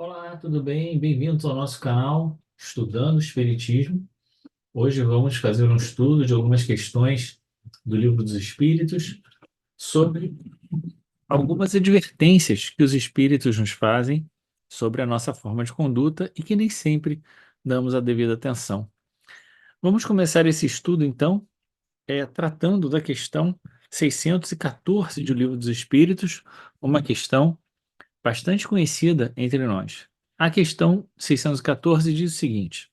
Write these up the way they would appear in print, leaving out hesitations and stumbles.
Olá, tudo bem? Bem-vindos ao nosso canal Estudando Espiritismo. Hoje vamos fazer um estudo de algumas questões do Livro dos Espíritos sobre algumas advertências que os espíritos nos fazem sobre a nossa forma de conduta e que nem sempre damos a devida atenção. Vamos começar esse estudo, então, tratando da questão 614 do Livro dos Espíritos, uma questão bastante conhecida entre nós. A questão 614 diz o seguinte: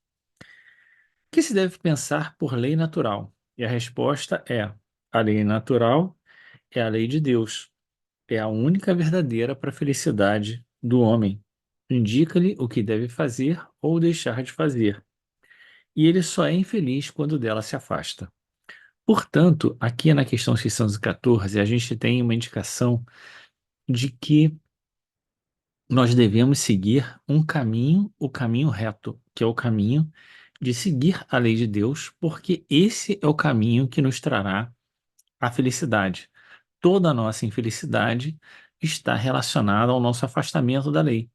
que se deve pensar por lei natural? E a resposta é: a lei natural é a lei de Deus, é a única verdadeira para a felicidade do homem. Indica-lhe o que deve fazer ou deixar de fazer, e ele só é infeliz quando dela se afasta. Portanto, aqui na questão 614, a gente tem uma indicação de que nós devemos seguir um caminho, o caminho reto, que é o caminho de seguir a lei de Deus, porque esse é o caminho que nos trará a felicidade. Toda a nossa infelicidade está relacionada ao nosso afastamento da lei.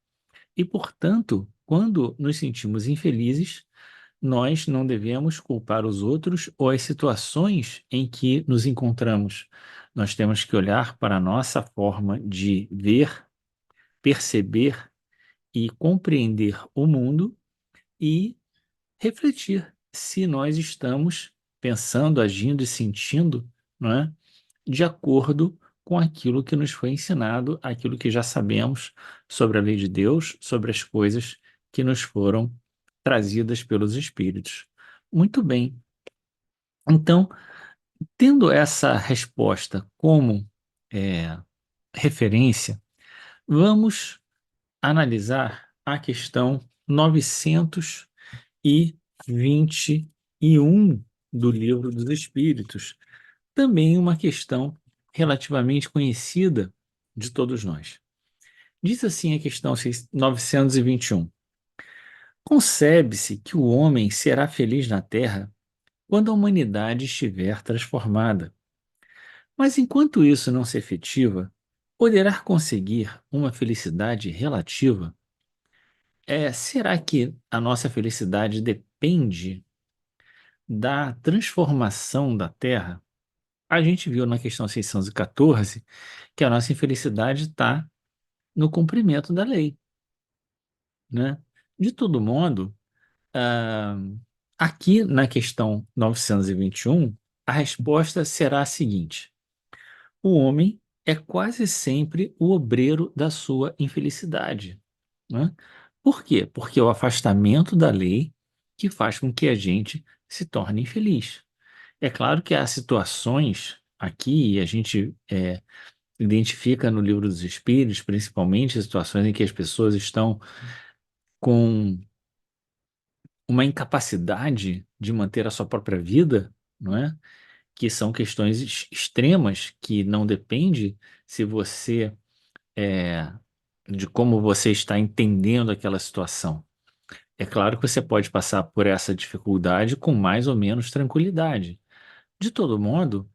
E, portanto, quando nos sentimos infelizes, nós não devemos culpar os outros ou as situações em que nos encontramos. Nós temos que olhar para a nossa forma de ver, perceber e compreender o mundo e refletir se nós estamos pensando, agindo e sentindo, não é, de acordo com aquilo que nos foi ensinado, aquilo que já sabemos sobre a lei de Deus, sobre as coisas que nos foram trazidas pelos Espíritos. Muito bem. Então, tendo essa resposta como é, referência, vamos analisar a questão 921 do Livro dos Espíritos, também uma questão relativamente conhecida de todos nós. Diz assim a questão 921: concebe-se que o homem será feliz na Terra quando a humanidade estiver transformada. Mas enquanto isso não se efetiva, poderá conseguir uma felicidade relativa? Será que a nossa felicidade depende da transformação da Terra? A gente viu na questão 614 que a nossa infelicidade está no cumprimento da lei, né? De todo modo, ah, aqui na questão 921, a resposta será a seguinte: o homem é quase sempre o obreiro da sua infelicidade, né? Por quê? Porque é o afastamento da lei que faz com que a gente se torne infeliz. É claro que há situações aqui, e a gente identifica no Livro dos Espíritos, principalmente situações em que as pessoas estão com uma incapacidade de manter a sua própria vida, não é? Que são questões extremas que não depende se você é, de como você está entendendo aquela situação. É claro que você pode passar por essa dificuldade com mais ou menos tranquilidade. De todo modo,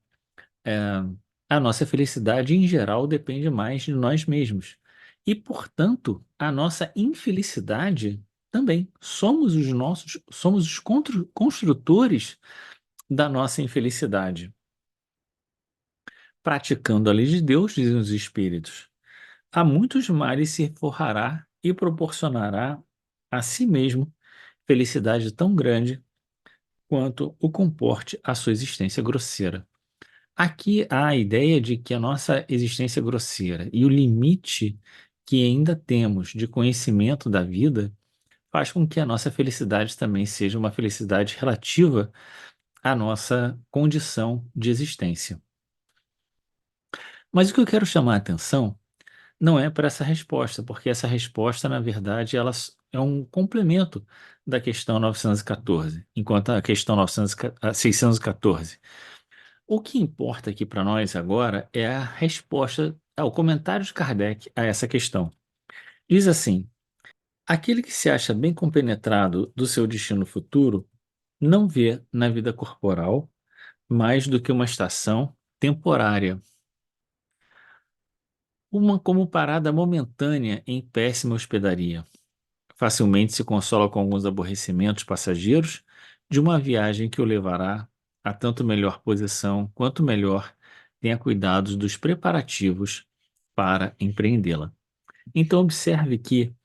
é, a nossa felicidade em geral depende mais de nós mesmos. E, portanto, a nossa infelicidade também. Somos os construtores da nossa infelicidade. Praticando a lei de Deus, dizem os Espíritos, a muitos males se forrará e proporcionará a si mesmo felicidade tão grande quanto o comporte a sua existência grosseira. Aqui há a ideia de que a nossa existência grosseira e o limite que ainda temos de conhecimento da vida faz com que a nossa felicidade também seja uma felicidade relativa à nossa condição de existência. Mas o que eu quero chamar a atenção não é para essa resposta, porque essa resposta, na verdade, é um complemento da questão 914, enquanto a questão 614. O que importa aqui para nós agora é a resposta, o comentário de Kardec a essa questão. Diz assim: aquele que se acha bem compenetrado do seu destino futuro não vê na vida corporal mais do que uma estação temporária, uma como parada momentânea em péssima hospedaria. facilmente se consola com alguns aborrecimentos passageiros de uma viagem que o levará a tanto melhor posição quanto melhor tenha cuidados dos preparativos para empreendê-la. Então, observe que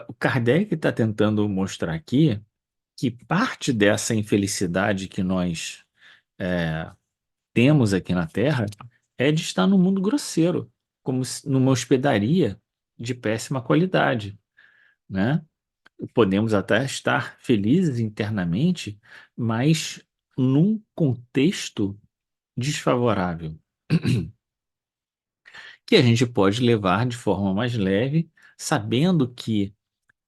o Kardec está tentando mostrar aqui que parte dessa infelicidade que nós temos aqui na Terra é de estar no mundo grosseiro, como numa hospedaria de péssima qualidade, né? Podemos até estar felizes internamente, mas num contexto desfavorável, que a gente pode levar de forma mais leve, sabendo que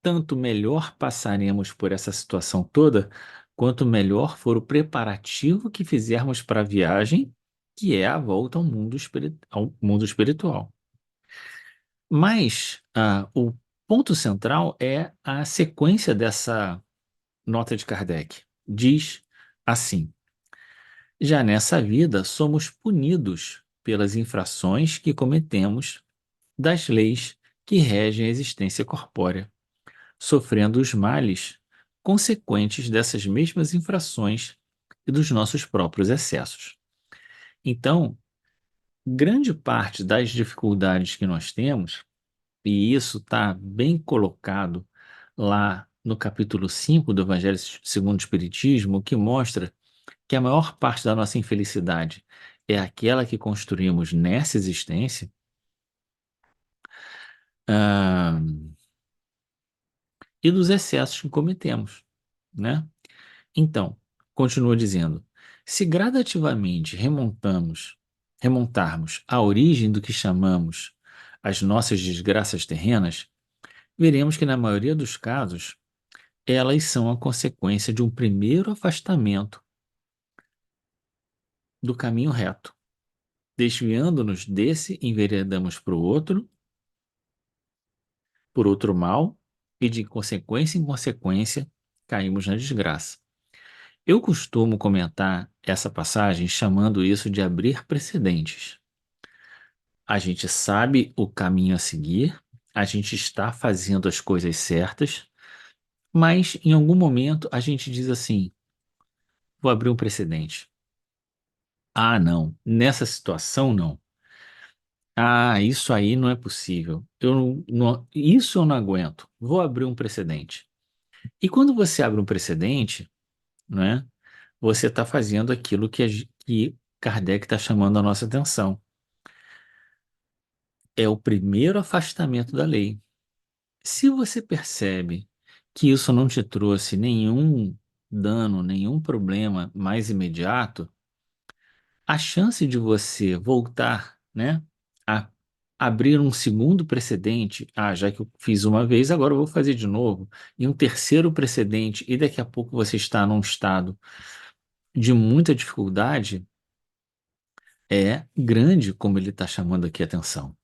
tanto melhor passaremos por essa situação toda, quanto melhor for o preparativo que fizermos para a viagem, que é a volta ao mundo espiritual. Mas o ponto central é a sequência dessa nota de Kardec. Diz assim: já nessa vida somos punidos pelas infrações que cometemos das leis que regem a existência corpórea, sofrendo os males consequentes dessas mesmas infrações e dos nossos próprios excessos. Então, grande parte das dificuldades que nós temos, e isso está bem colocado lá no capítulo 5 do Evangelho segundo o Espiritismo, que mostra que a maior parte da nossa infelicidade é aquela que construímos nessa existência, ah, e dos excessos que cometemos, né? Então, continua dizendo, se gradativamente remontarmos à origem do que chamamos as nossas desgraças terrenas, veremos que na maioria dos casos, elas são a consequência de um primeiro afastamento do caminho reto. Desviando-nos desse, enveredamos por outro mal, e de consequência em consequência, caímos na desgraça. Eu costumo comentar essa passagem chamando isso de abrir precedentes. A gente sabe o caminho a seguir, a gente está fazendo as coisas certas, mas em algum momento a gente diz assim: vou abrir um precedente. Ah, não, nessa situação não. Ah, isso aí não é possível. Isso eu não aguento. Vou abrir um precedente. E quando você abre um precedente, né, você está fazendo aquilo que Kardec está chamando a nossa atenção. É o primeiro afastamento da lei. Se você percebe que isso não te trouxe nenhum dano, nenhum problema mais imediato, a chance de você voltar, né, a abrir um segundo precedente, já que eu fiz uma vez, agora eu vou fazer de novo, e um terceiro precedente, e daqui a pouco você está num estado de muita dificuldade, é grande, como ele está chamando aqui a atenção.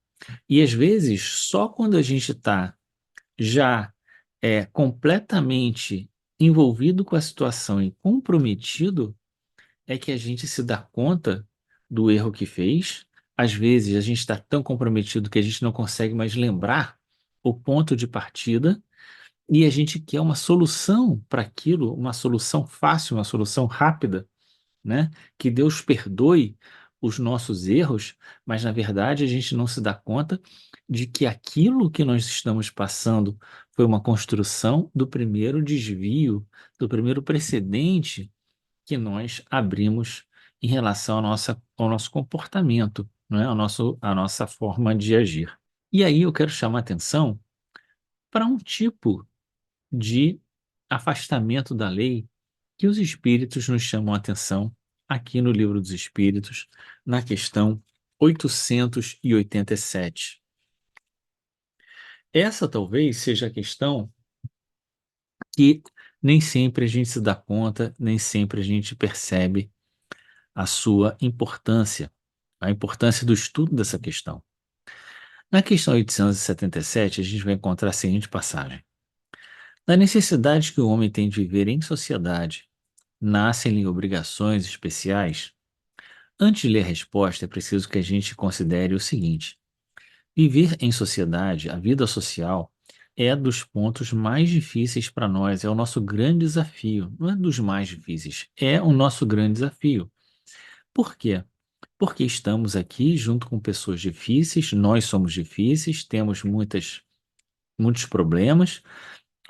E às vezes, só quando a gente está já completamente envolvido com a situação e comprometido, é que a gente se dá conta do erro que fez. Às vezes, a gente está tão comprometido que a gente não consegue mais lembrar o ponto de partida e a gente quer uma solução para aquilo, uma solução fácil, uma solução rápida, né? Que Deus perdoe os nossos erros, mas na verdade a gente não se dá conta de que aquilo que nós estamos passando foi uma construção do primeiro desvio, do primeiro precedente que nós abrimos em relação ao nosso comportamento, não é? A nossa forma de agir. E aí eu quero chamar a atenção para um tipo de afastamento da lei que os espíritos nos chamam a atenção aqui no Livro dos Espíritos, na questão 887. Essa talvez seja a questão que nem sempre a gente se dá conta, nem sempre a gente percebe a sua importância, a importância do estudo dessa questão. Na questão 877, a gente vai encontrar a seguinte passagem: da necessidade que o homem tem de viver em sociedade, nascem-lhe obrigações especiais. Antes de ler a resposta, é preciso que a gente considere o seguinte: Viver em sociedade, a vida social, é dos pontos mais difíceis para nós, é o nosso grande desafio. Não é dos mais difíceis, é o nosso grande desafio. Por quê? Porque estamos aqui junto com pessoas difíceis, nós somos difíceis, temos muitos problemas,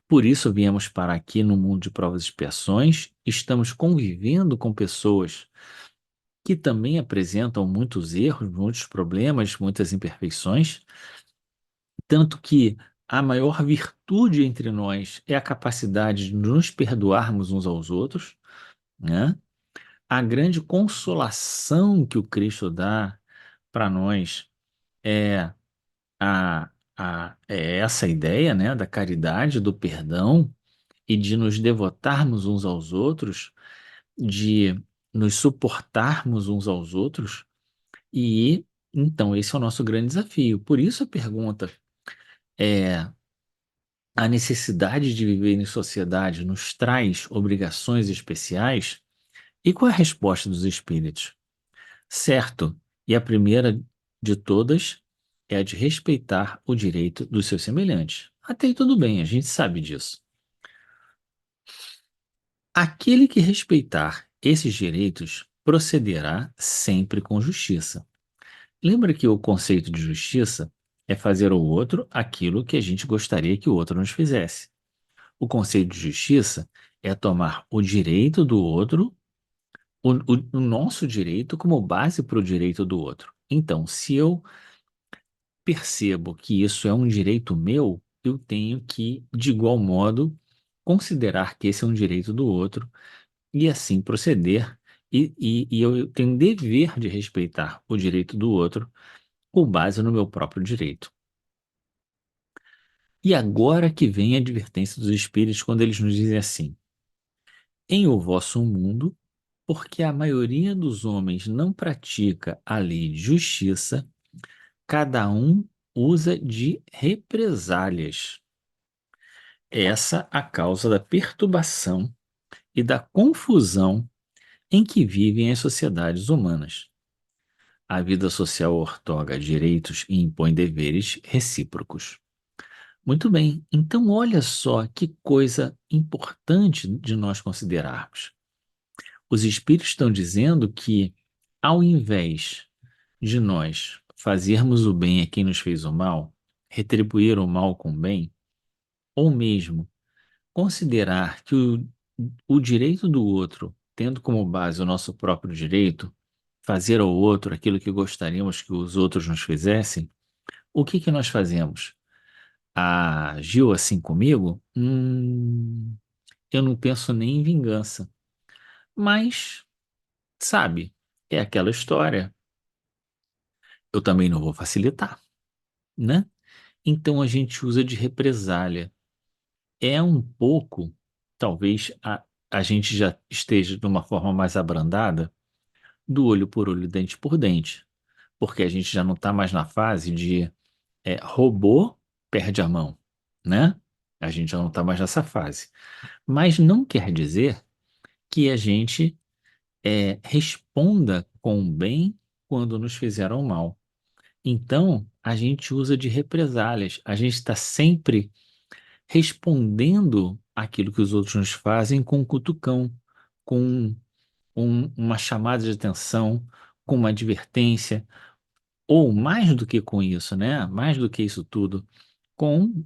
por isso viemos para aqui no mundo de provas e expiações, estamos convivendo com pessoas que também apresentam muitos erros, muitos problemas, muitas imperfeições, tanto que a maior virtude entre nós é a capacidade de nos perdoarmos uns aos outros, né? A grande consolação que o Cristo dá para nós é é essa ideia, né, da caridade, do perdão e de nos devotarmos uns aos outros, de nos suportarmos uns aos outros, e então esse é o nosso grande desafio. Por isso a pergunta é: a necessidade de viver em sociedade nos traz obrigações especiais? E qual é a resposta dos espíritos? Certo, e a primeira de todas é a de respeitar o direito dos seus semelhantes. Até aí tudo bem, a gente sabe disso. Aquele que respeitar esses direitos procederá sempre com justiça. Lembra que o conceito de justiça é fazer ao outro aquilo que a gente gostaria que o outro nos fizesse. O conceito de justiça é tomar o direito do outro, o nosso direito, como base para o direito do outro. Então, se eu percebo que isso é um direito meu, eu tenho que, de igual modo, considerar que esse é um direito do outro e assim proceder. E eu tenho dever de respeitar o direito do outro com base no meu próprio direito. E agora que vem a advertência dos espíritos quando eles nos dizem assim: em o vosso mundo, porque a maioria dos homens não pratica a lei de justiça, cada um usa de represálias. Essa a causa da perturbação e da confusão em que vivem as sociedades humanas. A vida social outorga direitos e impõe deveres recíprocos. Muito bem, então olha só que coisa importante de nós considerarmos. Os espíritos estão dizendo que, ao invés de nós fazermos o bem a quem nos fez o mal, retribuir o mal com o bem, ou mesmo considerar que o direito do outro, tendo como base o nosso próprio direito, fazer ao outro aquilo que gostaríamos que os outros nos fizessem, o que que nós fazemos? Agiu assim comigo? Eu não penso nem em vingança. Mas, sabe, é aquela história. Eu também não vou facilitar, né? Então a gente usa de represália. É um pouco, talvez a gente já esteja de uma forma mais abrandada, do olho por olho, dente por dente. Porque a gente já não está mais na fase de robô perde a mão, né? A gente já não está mais nessa fase. Mas não quer dizer que a gente responda com o bem quando nos fizeram mal. Então, a gente usa de represálias. A gente está sempre respondendo aquilo que os outros nos fazem com um cutucão, com uma chamada de atenção, com uma advertência, ou mais do que com isso, né? Mais do que isso tudo, com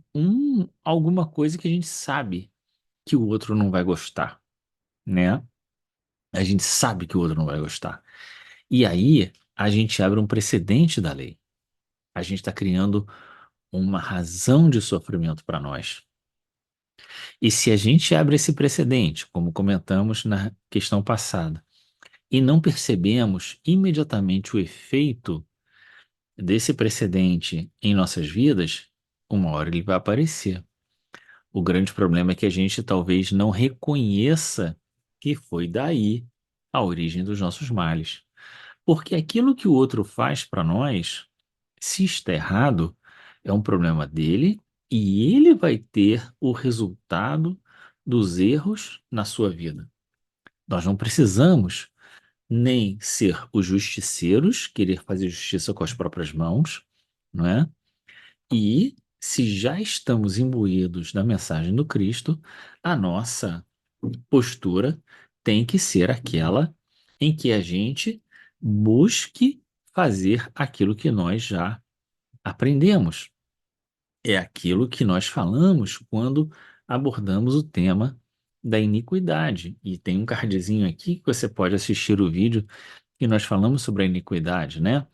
alguma coisa que a gente sabe que o outro não vai gostar, né? A gente sabe que o outro não vai gostar. E aí a gente abre um precedente da lei. A gente está criando uma razão de sofrimento para nós. E se a gente abre esse precedente, como comentamos na questão passada, e não percebemos imediatamente o efeito desse precedente em nossas vidas, uma hora ele vai aparecer. O grande problema é que a gente talvez não reconheça que foi daí a origem dos nossos males. Porque aquilo que o outro faz para nós, se está errado, é um problema dele e ele vai ter o resultado dos erros na sua vida. Nós não precisamos nem ser os justiceiros, querer fazer justiça com as próprias mãos, não é? E se já estamos imbuídos da mensagem do Cristo, a nossa postura tem que ser aquela em que a gente busque fazer aquilo que nós já aprendemos. É aquilo que nós falamos quando abordamos o tema da iniquidade. E tem um cardzinho aqui que você pode assistir o vídeo que nós falamos sobre a iniquidade, né?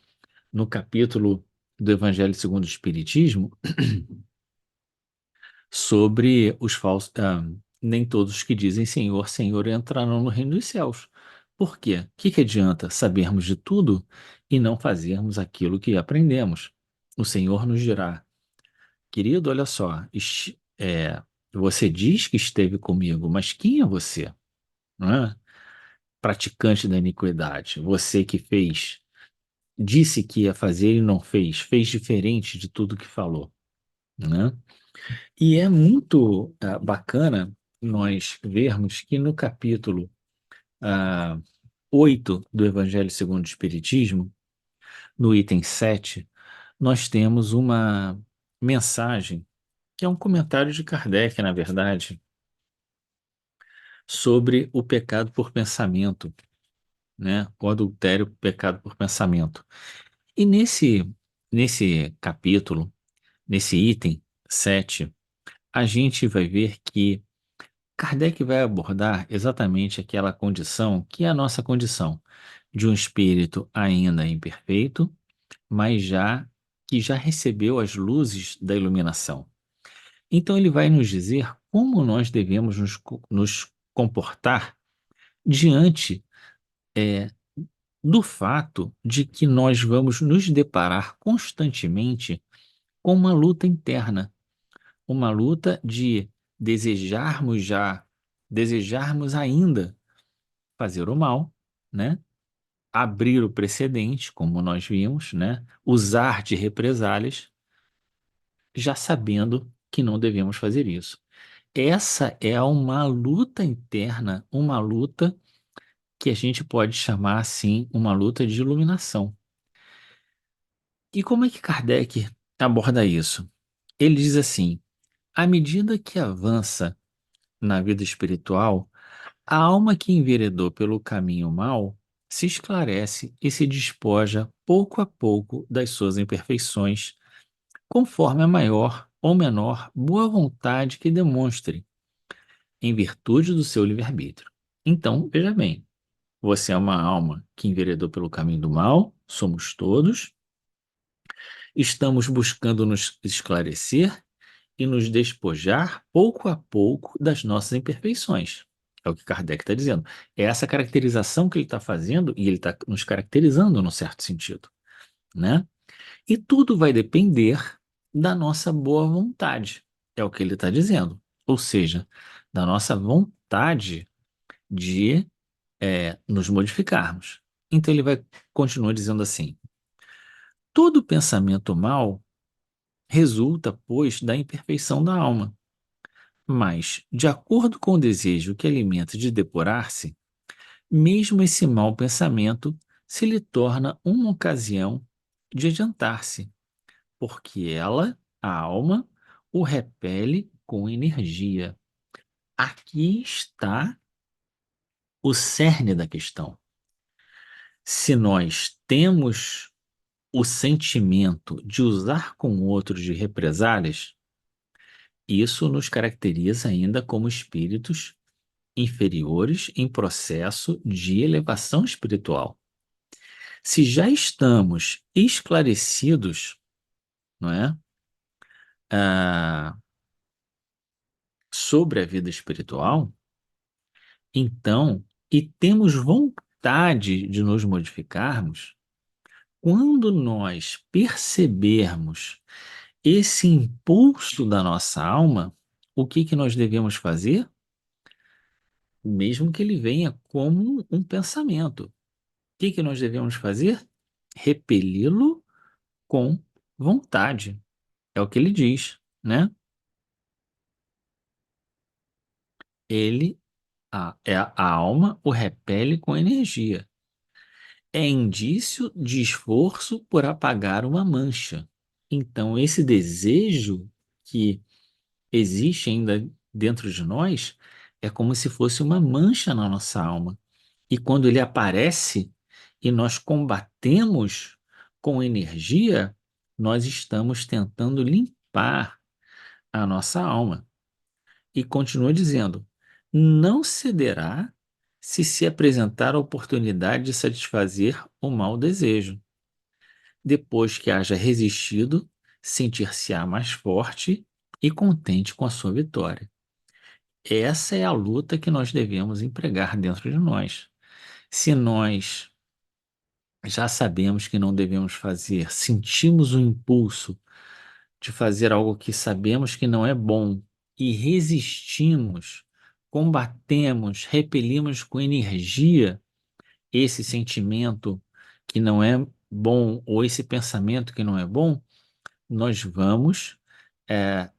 No capítulo do Evangelho segundo o Espiritismo, sobre os falsos. Nem todos que dizem Senhor, Senhor entrarão no reino dos céus. Por quê? O que que adianta sabermos de tudo e não fazermos aquilo que aprendemos? O Senhor nos dirá, querido, olha só, você diz que esteve comigo, mas quem é você? Não é? Praticante da iniquidade, você que fez, disse que ia fazer e não fez, fez diferente de tudo que falou, né? E é muito bacana nós vermos que no capítulo ah, 8 do Evangelho segundo o Espiritismo, no item 7, nós temos uma mensagem, que é um comentário de Kardec, na verdade, sobre o pecado por pensamento, né? O adultério, pecado por pensamento. E nesse capítulo, nesse item 7, a gente vai ver que Kardec vai abordar exatamente aquela condição que é a nossa condição, de um espírito ainda imperfeito, mas já recebeu as luzes da iluminação. Então ele vai nos dizer como nós devemos nos comportar diante do fato de que nós vamos nos deparar constantemente com uma luta interna, uma luta de desejarmos ainda fazer o mal, né? Abrir o precedente, como nós vimos, né? Usar de represálias, já sabendo que não devemos fazer isso. Essa é uma luta interna, uma luta que a gente pode chamar assim, uma luta de iluminação. E como é que Kardec aborda isso? Ele diz assim: à medida que avança na vida espiritual, a alma que enveredou pelo caminho mau se esclarece e se despoja pouco a pouco das suas imperfeições, conforme a maior ou menor boa vontade que demonstre, em virtude do seu livre-arbítrio. Então, veja bem, você é uma alma que enveredou pelo caminho do mal, somos todos, estamos buscando nos esclarecer e nos despojar pouco a pouco das nossas imperfeições. É o que Kardec está dizendo. É essa caracterização que ele está fazendo e ele está nos caracterizando num certo sentido, né? E tudo vai depender da nossa boa vontade, é o que ele está dizendo. Ou seja, da nossa vontade de nos modificarmos. Então ele vai continuar dizendo assim: todo pensamento mau resulta, pois, da imperfeição da alma. Mas, de acordo com o desejo que alimenta de depurar-se, mesmo esse mau pensamento se lhe torna uma ocasião de adiantar-se, porque ela, a alma, o repele com energia. Aqui está o cerne da questão. Se nós temos o sentimento de usar com outros de represálias, isso nos caracteriza ainda como espíritos inferiores em processo de elevação espiritual. Se já estamos esclarecidos, não é, sobre a vida espiritual, então, e temos vontade de nos modificarmos, quando nós percebermos esse impulso da nossa alma, o que que nós devemos fazer? Mesmo que ele venha como um pensamento. O que que nós devemos fazer? Repeli-lo com vontade. É o que ele diz, né? Ele, a alma, o repele com energia. É indício de esforço por apagar uma mancha. Então, esse desejo que existe ainda dentro de nós é como se fosse uma mancha na nossa alma. E quando ele aparece e nós combatemos com energia, nós estamos tentando limpar a nossa alma. E continua dizendo: não cederá se apresentar a oportunidade de satisfazer o mau desejo. Depois que haja resistido, sentir-se-á mais forte e contente com a sua vitória. Essa é a luta que nós devemos empregar dentro de nós. Se nós já sabemos que não devemos fazer, sentimos o impulso de fazer algo que sabemos que não é bom e resistimos, combatemos, repelimos com energia esse sentimento que não é bom ou esse pensamento que não é bom, nós vamos é,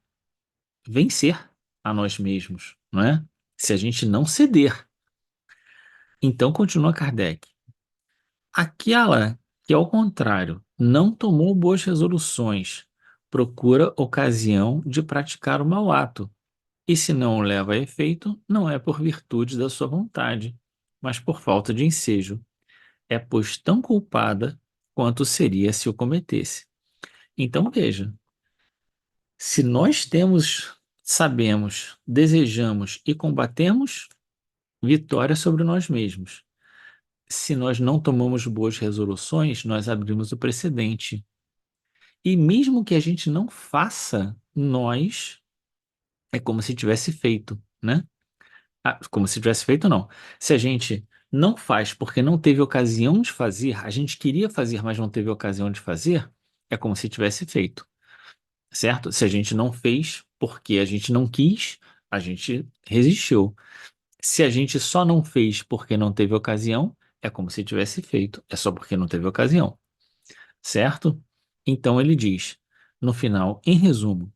vencer a nós mesmos, não é? Se a gente não ceder. Então, continua Kardec. Aquela que, ao contrário, não tomou boas resoluções, procura ocasião de praticar o mau ato, e se não o leva a efeito, não é por virtude da sua vontade, mas por falta de ensejo. É, pois, tão culpada quanto seria se o cometesse. Então, veja, se nós temos, sabemos, desejamos e combatemos, vitória sobre nós mesmos. Se nós não tomamos boas resoluções, nós abrimos o precedente. E mesmo que a gente não faça, nós é como se tivesse feito, né? Ah, como se tivesse feito, não. Se a gente não faz porque não teve ocasião de fazer, a gente queria fazer, mas não teve ocasião de fazer, é como se tivesse feito, certo? Se a gente não fez porque a gente não quis, a gente resistiu. Se a gente só não fez porque não teve ocasião, é como se tivesse feito, é só porque não teve ocasião, certo? Então ele diz, no final, em resumo,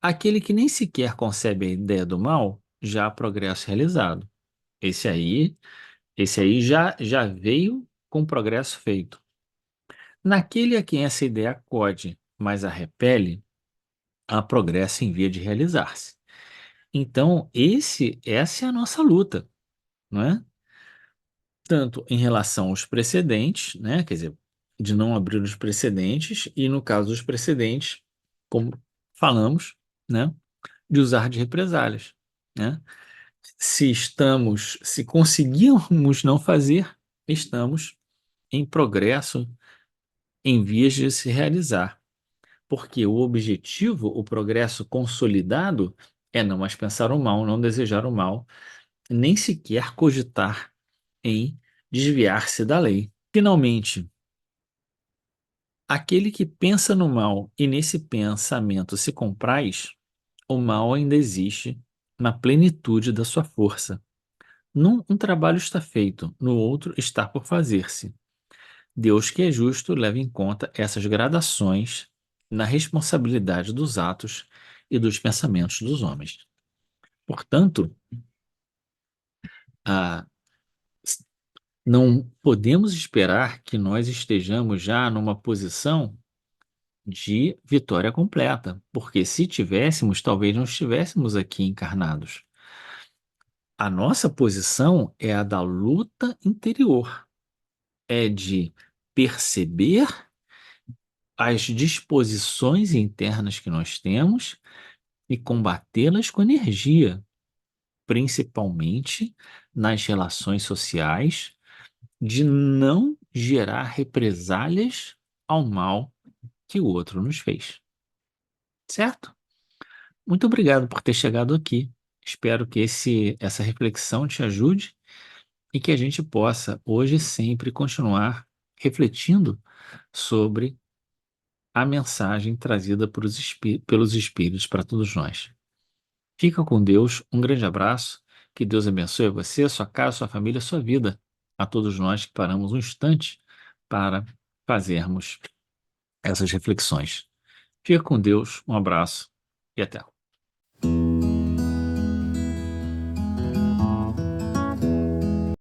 aquele que nem sequer concebe a ideia do mal, já há progresso realizado. Esse aí, esse aí já veio com progresso feito. Naquele a quem essa ideia acode, mas a repele, há progresso em via de realizar-se. Então, essa é a nossa luta, não é? Tanto em relação aos precedentes, né? Quer dizer, de não abrir os precedentes, e no caso dos precedentes, como falamos, né? De usar de represálias, né? Se conseguirmos não fazer, estamos em progresso, em vias de se realizar. Porque o objetivo, o progresso consolidado, é não mais pensar o mal, não desejar o mal, nem sequer cogitar em desviar-se da lei. Finalmente, aquele que pensa no mal e nesse pensamento se compraz, o mal ainda existe na plenitude da sua força. Num um trabalho está feito, no outro está por fazer-se. Deus, que é justo, leva em conta essas gradações na responsabilidade dos atos e dos pensamentos dos homens. Portanto, a, não podemos esperar que nós estejamos já numa posição de vitória completa, porque se tivéssemos, talvez não estivéssemos aqui encarnados. A nossa posição é a da luta interior, é de perceber as disposições internas que nós temos e combatê-las com energia, principalmente nas relações sociais, de não gerar represálias ao mal que o outro nos fez. Certo? Muito obrigado por ter chegado aqui. Espero que essa reflexão te ajude e que a gente possa, hoje e sempre, continuar refletindo sobre a mensagem trazida pelos Espíritos para todos nós. Fica com Deus, um grande abraço, que Deus abençoe você, sua casa, sua família, sua vida, a todos nós que paramos um instante para fazermos essas reflexões. Fica com Deus, um abraço e até.